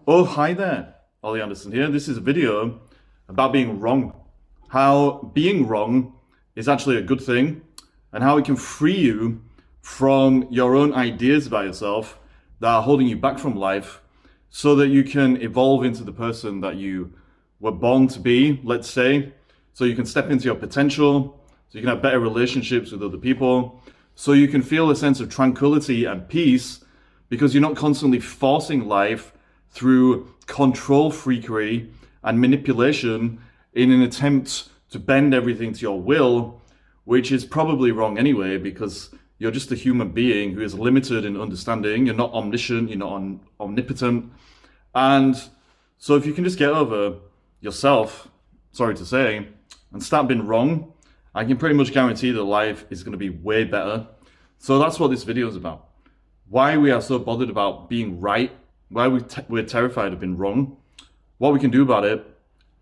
Oh, hi there, Ollie Anderson here. This is a video about being wrong. How being wrong is actually a good thing and how it can free you from your own ideas about yourself that are holding you back from life so that you can evolve into the person that you were born to be, let's say, so you can step into your potential, so you can have better relationships with other people, so you can feel a sense of tranquility and peace because you're not constantly forcing life through control freakery and manipulation in an attempt to bend everything to your will, which is probably wrong anyway, because you're just a human being who is limited in understanding. You're not omniscient, you're not omnipotent. And so if you can just get over yourself, sorry to say, and start being wrong, I can pretty much guarantee that life is going to be way better. So that's what this video is about. Why we are so bothered about being right, why we're terrified of being wrong, what we can do about it,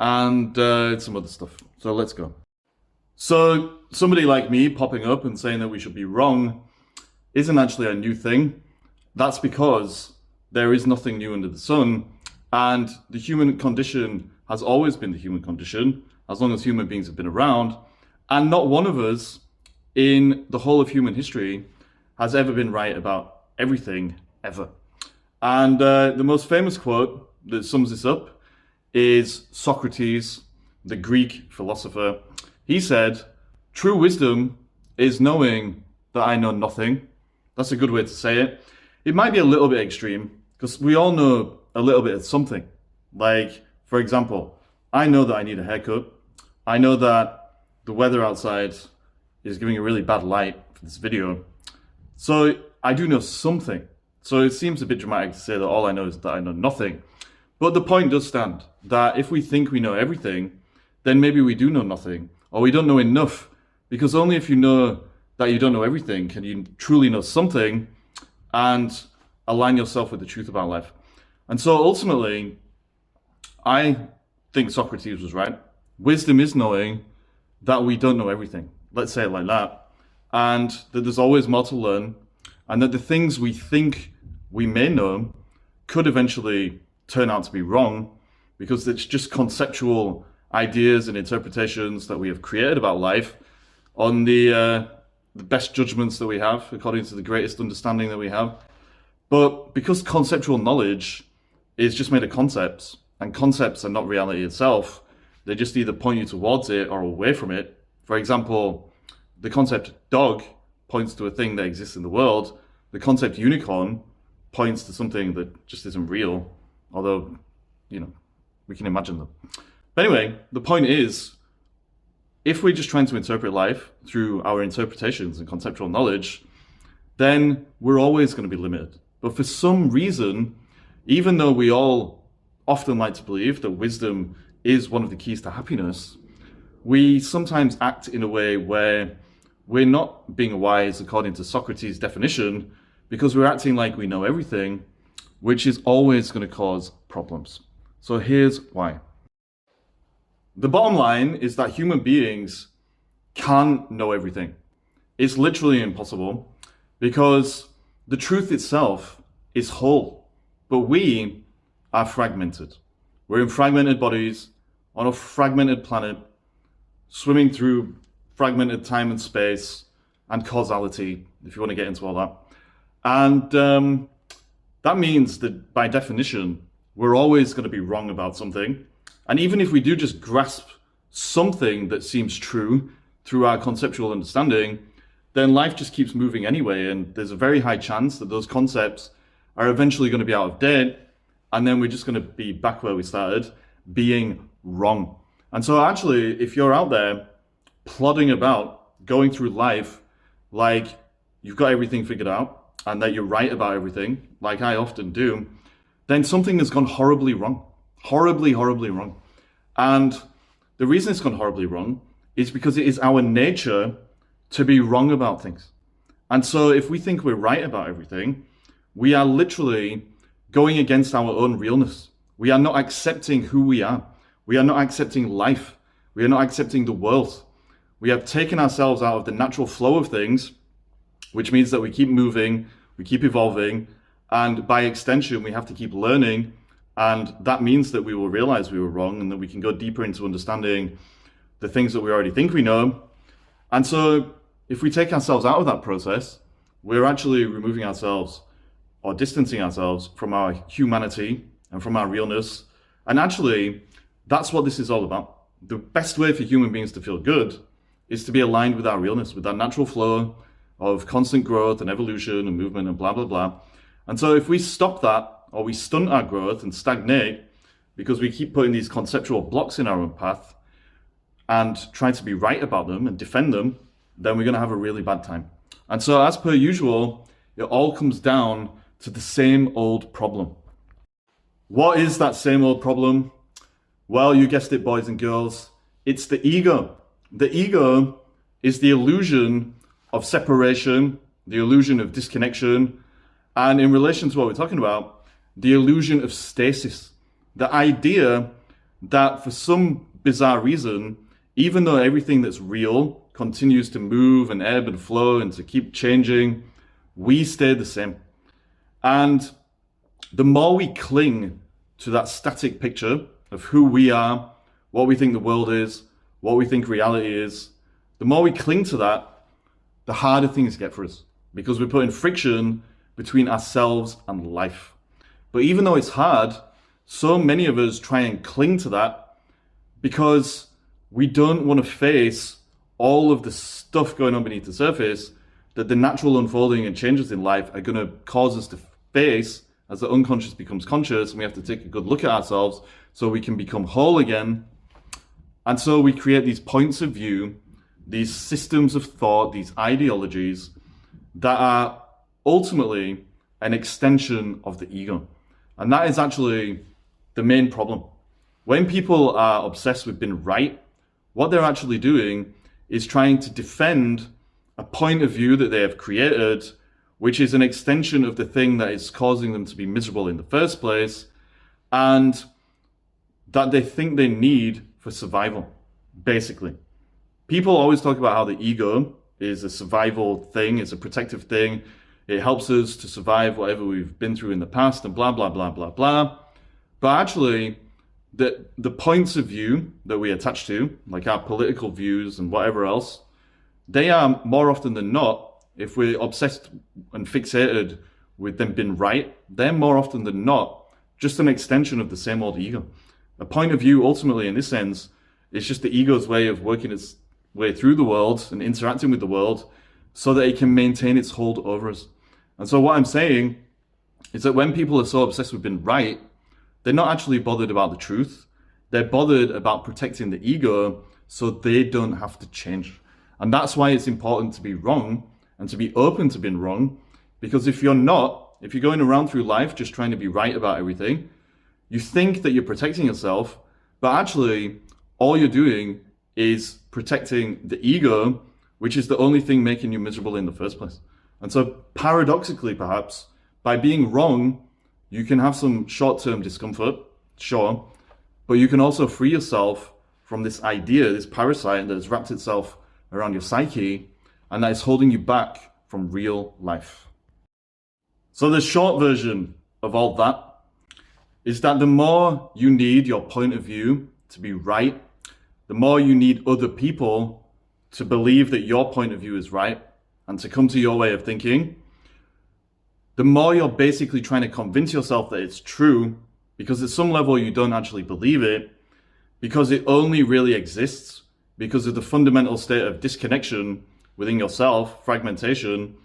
and some other stuff. So let's go. So somebody like me popping up and saying that we should be wrong isn't actually a new thing. That's because there is nothing new under the sun, and the human condition has always been the human condition as long as human beings have been around, and not one of us in the whole of human history has ever been right about everything ever. And the most famous quote that sums this up is Socrates, the Greek philosopher. He said, "True wisdom is knowing that I know nothing." That's a good way to say it. It might be a little bit extreme because we all know a little bit of something. Like, for example, I know that I need a haircut. I know that the weather outside is giving a really bad light for this video. So I do know something. So it seems a bit dramatic to say that all I know is that I know nothing. But the point does stand that if we think we know everything, then maybe we do know nothing, or we don't know enough, because only if you know that you don't know everything can you truly know something and align yourself with the truth about life. And so ultimately, I think Socrates was right. Wisdom is knowing that we don't know everything. Let's say it like that. And that there's always more to learn, and that the things we think we may know could eventually turn out to be wrong, because it's just conceptual ideas and interpretations that we have created about life on the best judgments that we have, according to the greatest understanding that we have. But because conceptual knowledge is just made of concepts, and concepts are not reality itself, they just either point you towards it or away from it. For example, the concept dog points to a thing that exists in the world. The concept unicorn points to something that just isn't real, although, you know, we can imagine them. But anyway, the point is, if we're just trying to interpret life through our interpretations and conceptual knowledge, then we're always going to be limited. But for some reason, even though we all often like to believe that wisdom is one of the keys to happiness, we sometimes act in a way where we're not being wise according to Socrates' definition, because we're acting like we know everything, which is always going to cause problems. So here's why. The bottom line is that human beings can't know everything. It's literally impossible, because the truth itself is whole, but we are fragmented. We're in fragmented bodies on a fragmented planet, swimming through fragmented time and space and causality, if you want to get into all that. And that means that by definition, we're always going to be wrong about something. And even if we do just grasp something that seems true through our conceptual understanding, then life just keeps moving anyway. And there's a very high chance that those concepts are eventually going to be out of date. And then we're just going to be back where we started, being wrong. And so actually, if you're out there plodding about, going through life like you've got everything figured out and that you're right about everything, like I often do, then something has gone horribly wrong. Horribly, horribly wrong. And the reason it's gone horribly wrong is because it is our nature to be wrong about things. And so if we think we're right about everything, we are literally going against our own realness. We are not accepting who we are. We are not accepting life. We are not accepting the world. We have taken ourselves out of the natural flow of things, which means that we keep moving, we keep evolving, and by extension, we have to keep learning And that means that we will realize we were wrong and that we can go deeper into understanding the things that we already think we know. And so if we take ourselves out of that process, we're actually removing ourselves or distancing ourselves from our humanity and from our realness. And actually, that's what this is all about. The best way for human beings to feel good is to be aligned with our realness, with that natural flow of constant growth and evolution and movement and blah, blah, blah. And so if we stop that, or we stunt our growth and stagnate because we keep putting these conceptual blocks in our own path and trying to be right about them and defend them, then we're going to have a really bad time. And so as per usual, it all comes down to the same old problem. What is that same old problem? Well, you guessed it, boys and girls. It's the ego. The ego is the illusion of separation, the illusion of disconnection, and in relation to what we're talking about, the illusion of stasis. The idea that for some bizarre reason, even though everything that's real continues to move and ebb and flow and to keep changing, we stay the same. And the more we cling to that static picture of who we are, what we think the world is, what we think reality is, the more we cling to that, the harder things get for us, because we're putting friction between ourselves and life. But even though it's hard, so many of us try and cling to that because we don't want to face all of the stuff going on beneath the surface that the natural unfolding and changes in life are going to cause us to face as the unconscious becomes conscious, and we have to take a good look at ourselves so we can become whole again. And so we create these points of view, these systems of thought, these ideologies that are ultimately an extension of the ego. And that is actually the main problem. When people are obsessed with being right, what they're actually doing is trying to defend a point of view that they have created, which is an extension of the thing that is causing them to be miserable in the first place, and that they think they need for survival, basically. People always talk about how the ego is a survival thing, it's a protective thing. It helps us to survive whatever we've been through in the past and blah, blah, blah, blah, blah. But actually, the points of view that we attach to, like our political views and whatever else, they are more often than not, if we're obsessed and fixated with them being right, they're more often than not just an extension of the same old ego. A point of view, ultimately, in this sense, is just the ego's way of working its way through the world and interacting with the world so that it can maintain its hold over us. And so what I'm saying is that when people are so obsessed with being right, they're not actually bothered about the truth. They're bothered about protecting the ego so they don't have to change. And that's why it's important to be wrong and to be open to being wrong. Because if you're going around through life just trying to be right about everything, you think that you're protecting yourself, but actually all you're doing is protecting the ego, which is the only thing making you miserable in the first place. And so paradoxically, perhaps, by being wrong, you can have some short-term discomfort, sure, but you can also free yourself from this idea, this parasite that has wrapped itself around your psyche, and that is holding you back from real life. So the short version of all that is that the more you need your point of view to be right, the more you need other people to believe that your point of view is right and to come to your way of thinking, the more you're basically trying to convince yourself that it's true, because at some level you don't actually believe it, because it only really exists because of the fundamental state of disconnection within yourself, fragmentation,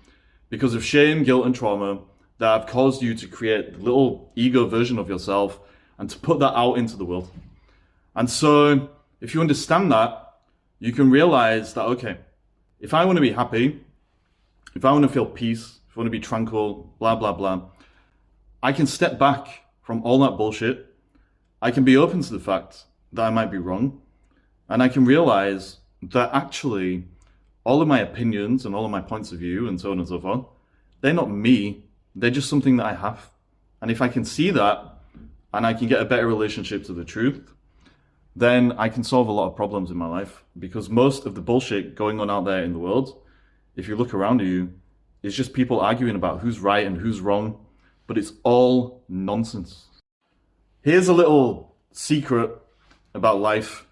because of shame, guilt, and trauma that have caused you to create the little ego version of yourself and to put that out into the world. And so if you understand that, you can realize that, okay, if I want to be happy, if I want to feel peace, if I want to be tranquil, blah, blah, blah, I can step back from all that bullshit. I can be open to the fact that I might be wrong. And I can realize that actually all of my opinions and all of my points of view and so on and so forth, they're not me. They're just something that I have. And if I can see that and I can get a better relationship to the truth, then I can solve a lot of problems in my life, because most of the bullshit going on out there in the world, if you look around you, is just people arguing about who's right and who's wrong, but it's all nonsense. Here's a little secret about life.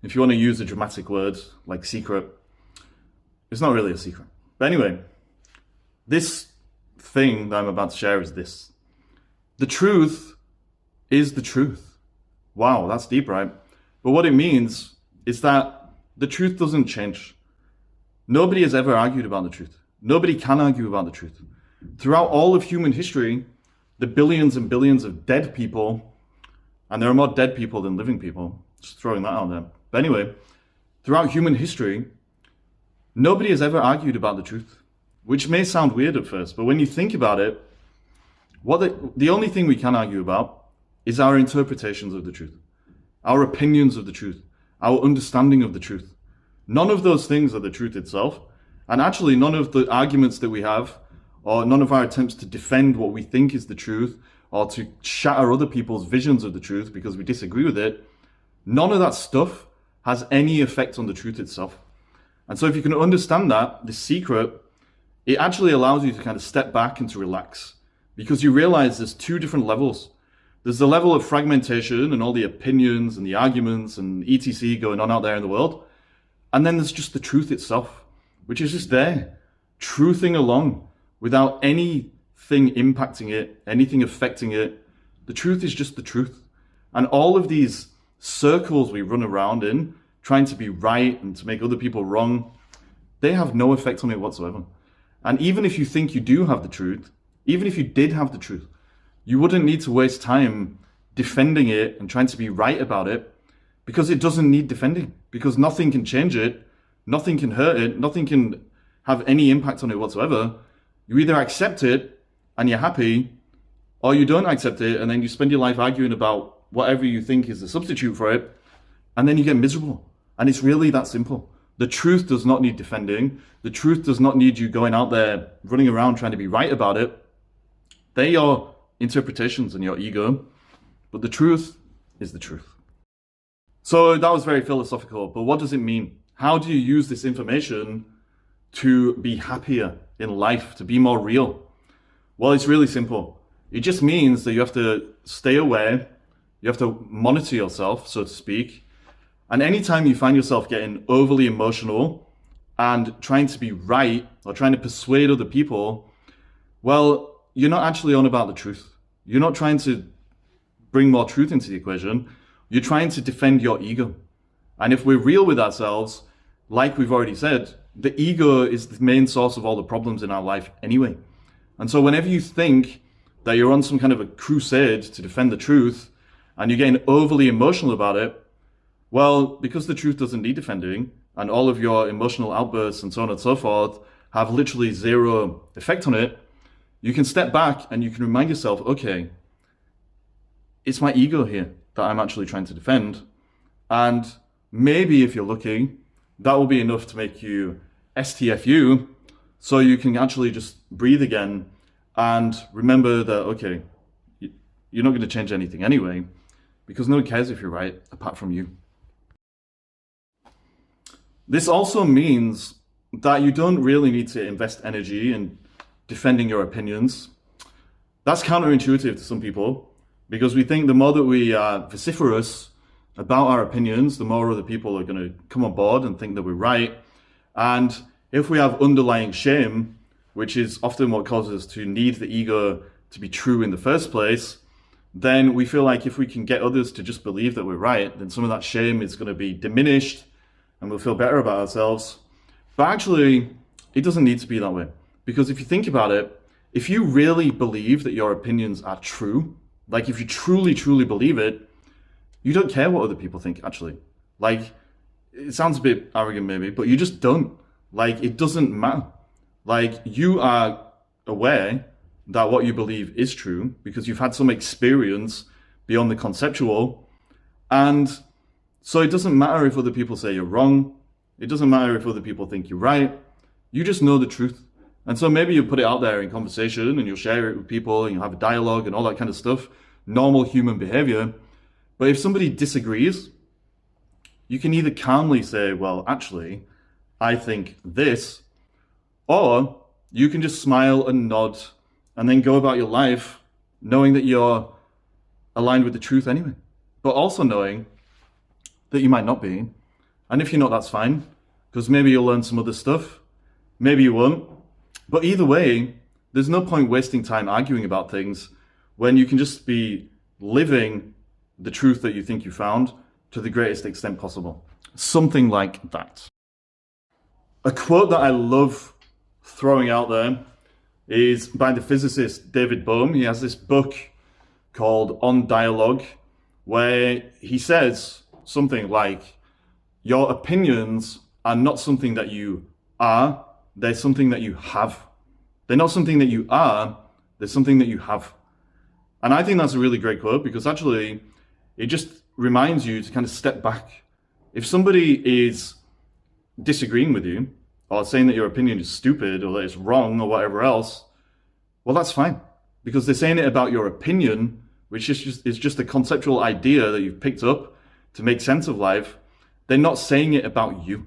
If you want to use a dramatic word like secret, it's not really a secret. But anyway, this thing that I'm about to share is this. The truth is the truth. Wow, that's deep, right? But what it means is that the truth doesn't change. Nobody has ever argued about the truth. Nobody can argue about the truth. Throughout all of human history, the billions and billions of dead people, and there are more dead people than living people, just throwing that out there. But anyway, throughout human history, nobody has ever argued about the truth, which may sound weird at first, but when you think about it, the only thing we can argue about is our interpretations of the truth, our opinions of the truth, our understanding of the truth. None of those things are the truth itself, and actually none of the arguments that we have, or none of our attempts to defend what we think is the truth, or to shatter other people's visions of the truth because we disagree with it, none of that stuff has any effect on the truth itself. And so if you can understand that, the secret, it actually allows you to kind of step back and to relax, because you realize there's two different levels. There's the level of fragmentation and all the opinions and the arguments and etc. going on out there in the world. And then there's just the truth itself, which is just there, truthing along without anything impacting it, anything affecting it. The truth is just the truth. And all of these circles we run around in, trying to be right and to make other people wrong, they have no effect on it whatsoever. And even if you think you do have the truth, even if you did have the truth, you wouldn't need to waste time defending it and trying to be right about it, because it doesn't need defending, because nothing can change it, nothing can hurt it, nothing can have any impact on it whatsoever. You either accept it and you're happy, or you don't accept it and then you spend your life arguing about whatever you think is the substitute for it, and then you get miserable. And it's really that simple. The truth does not need defending. The truth does not need you going out there running around trying to be right about it. They are interpretations and your ego, but the truth is the truth. So that was very philosophical, but what does it mean? How do you use this information to be happier in life, to be more real? Well, it's really simple. It just means that you have to stay aware, you have to monitor yourself, so to speak, and anytime you find yourself getting overly emotional and trying to be right or trying to persuade other people, well, you're not actually on about the truth. You're not trying to bring more truth into the equation. You're trying to defend your ego. And if we're real with ourselves, like we've already said, the ego is the main source of all the problems in our life anyway. And so whenever you think that you're on some kind of a crusade to defend the truth and you're getting overly emotional about it, well, because the truth doesn't need defending and all of your emotional outbursts and so on and so forth have literally zero effect on it, you can step back and you can remind yourself, okay, it's my ego here that I'm actually trying to defend. And maybe if you're lucky, that will be enough to make you STFU, so you can actually just breathe again and remember that, okay, you're not going to change anything anyway, because no one cares if you're right apart from you. This also means that you don't really need to invest energy in defending your opinions. That's counterintuitive to some people, because we think the more that we are vociferous about our opinions, the more other people are going to come on board and think that we're right. And if we have underlying shame, which is often what causes us to need the ego to be true in the first place, then we feel like if we can get others to just believe that we're right, then some of that shame is going to be diminished and we'll feel better about ourselves. But actually, it doesn't need to be that way. Because if you think about it, if you really believe that your opinions are true, like if you truly, truly believe it, you don't care what other people think, actually. Like, it sounds a bit arrogant maybe, but you just don't. Like, it doesn't matter. Like, you are aware that what you believe is true because you've had some experience beyond the conceptual. And so it doesn't matter if other people say you're wrong. It doesn't matter if other people think you're right. You just know the truth. And so maybe you put it out there in conversation and you'll share it with people and you'll have a dialogue and all that kind of stuff. Normal human behavior. But if somebody disagrees, you can either calmly say, well, actually, I think this, or you can just smile and nod and then go about your life knowing that you're aligned with the truth anyway. But also knowing that you might not be. And if you're not, that's fine, because maybe you'll learn some other stuff. Maybe you won't. But either way, there's no point wasting time arguing about things when you can just be living the truth that you think you found to the greatest extent possible. Something like that. A quote that I love throwing out there is by the physicist David Bohm. He has this book called On Dialogue, where he says something like, your opinions are not something that you are, they're something that you have. They're not something that you are, they're something that you have. And I think that's a really great quote, because actually it just reminds you to kind of step back. If somebody is disagreeing with you, or saying that your opinion is stupid, or that it's wrong, or whatever else, well, that's fine, because they're saying it about your opinion, which is just a conceptual idea that you've picked up to make sense of life. They're not saying it about you.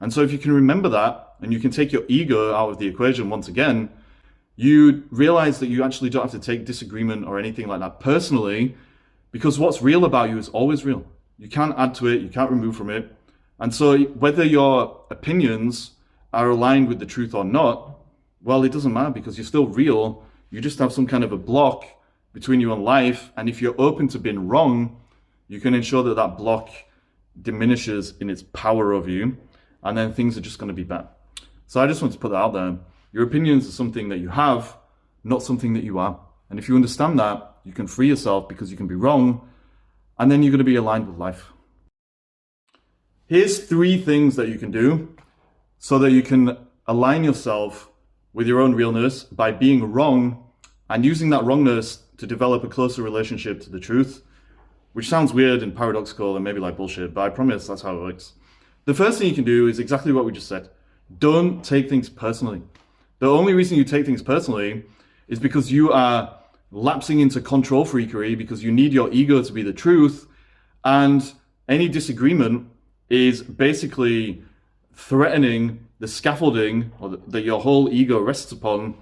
And so if you can remember that, and you can take your ego out of the equation once again, you realize that you actually don't have to take disagreement or anything like that personally, because what's real about you is always real. You can't add to it, you can't remove from it. And so whether your opinions are aligned with the truth or not, well, it doesn't matter, because you're still real. You just have some kind of a block between you and life. And if you're open to being wrong, you can ensure that that block diminishes in its power over you, and then things are just going to be better. So I just want to put that out there. Your opinions are something that you have, not something that you are. And if you understand that, you can free yourself, because you can be wrong, and then you're going to be aligned with life. Here's 3 things that you can do so that you can align yourself with your own realness by being wrong and using that wrongness to develop a closer relationship to the truth, which sounds weird and paradoxical and maybe like bullshit, but I promise that's how it works. The first thing you can do is exactly what we just said. Don't take things personally. The only reason you take things personally is because you are lapsing into control freakery, because you need your ego to be the truth, and any disagreement is basically threatening the scaffolding that your whole ego rests upon,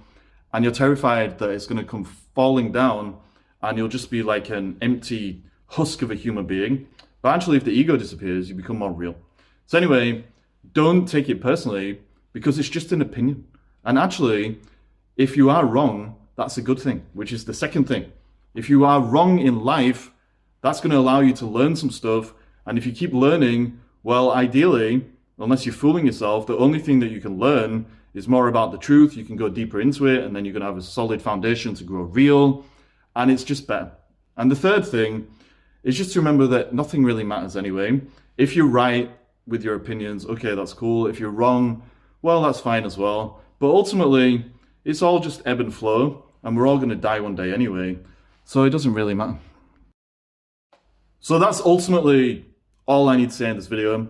and you're terrified that it's going to come falling down and you'll just be like an empty husk of a human being. But actually, if the ego disappears, you become more real. So anyway, don't take it personally, because it's just an opinion. And actually, if you are wrong, that's a good thing, which is the second thing. If you are wrong in life, that's going to allow you to learn some stuff. And if you keep learning, well, ideally, unless you're fooling yourself, the only thing that you can learn is more about the truth. You can go deeper into it, and then you're going to have a solid foundation to grow real, and it's just better. And the third thing is just to remember that nothing really matters anyway. If you're right with your opinions, okay, that's cool. If you're wrong, well, that's fine as well. But ultimately, it's all just ebb and flow, and we're all going to die one day anyway, so it doesn't really matter. So that's ultimately all I need to say in this video.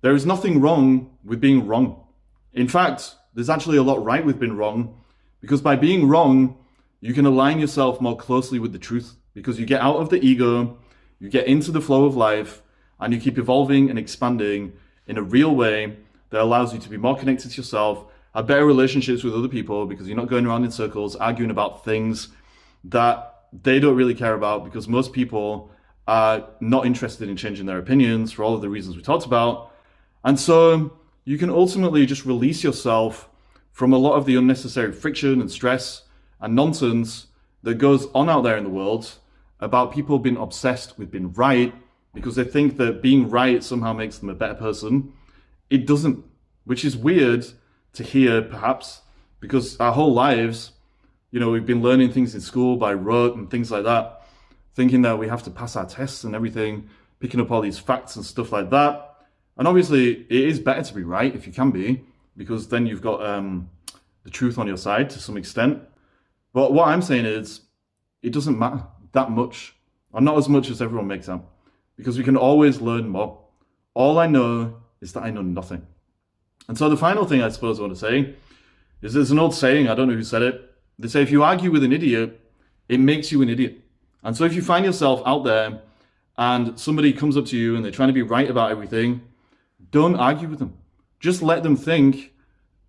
There is nothing wrong with being wrong. In fact, there's actually a lot right with being wrong, because by being wrong, you can align yourself more closely with the truth, because you get out of the ego, you get into the flow of life, and you keep evolving and expanding in a real way that allows you to be more connected to yourself, have better relationships with other people, because you're not going around in circles arguing about things that they don't really care about, because most people are not interested in changing their opinions for all of the reasons we talked about. And so you can ultimately just release yourself from a lot of the unnecessary friction and stress and nonsense that goes on out there in the world about people being obsessed with being right, because they think that being right somehow makes them a better person. It doesn't, which is weird to hear, perhaps, because our whole lives, you know, we've been learning things in school by rote and things like that, thinking that we have to pass our tests and everything, picking up all these facts and stuff like that. And obviously, it is better to be right if you can be, because then you've got the truth on your side to some extent. But what I'm saying is, it doesn't matter that much, or not as much as everyone makes out, because we can always learn more. All I know is that I know nothing. And so the final thing I suppose I want to say is, there's an old saying, I don't know who said it. They say, if you argue with an idiot, it makes you an idiot. And so if you find yourself out there and somebody comes up to you and they're trying to be right about everything, don't argue with them. Just let them think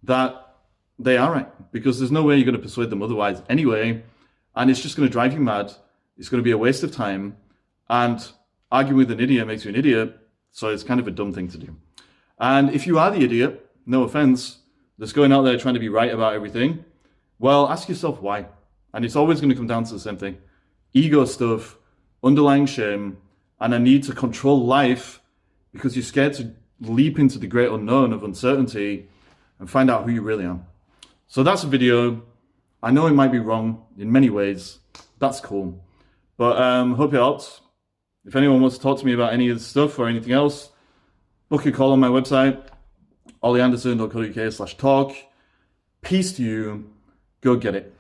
that they are right, because there's no way you're going to persuade them otherwise anyway. And it's just going to drive you mad. it's going to be a waste of time, and arguing with an idiot makes you an idiot, so it's kind of a dumb thing to do. And if you are the idiot, no offense, that's going out there trying to be right about everything, well, ask yourself why. And it's always going to come down to the same thing. Ego stuff, underlying shame, and a need to control life because you're scared to leap into the great unknown of uncertainty and find out who you really are. So that's a video. I know it might be wrong in many ways. That's cool. But hope it helps. If anyone wants to talk to me about any of this stuff or anything else, book a call on my website, ollieanderson.co.uk/talk. Peace to you. Go get it.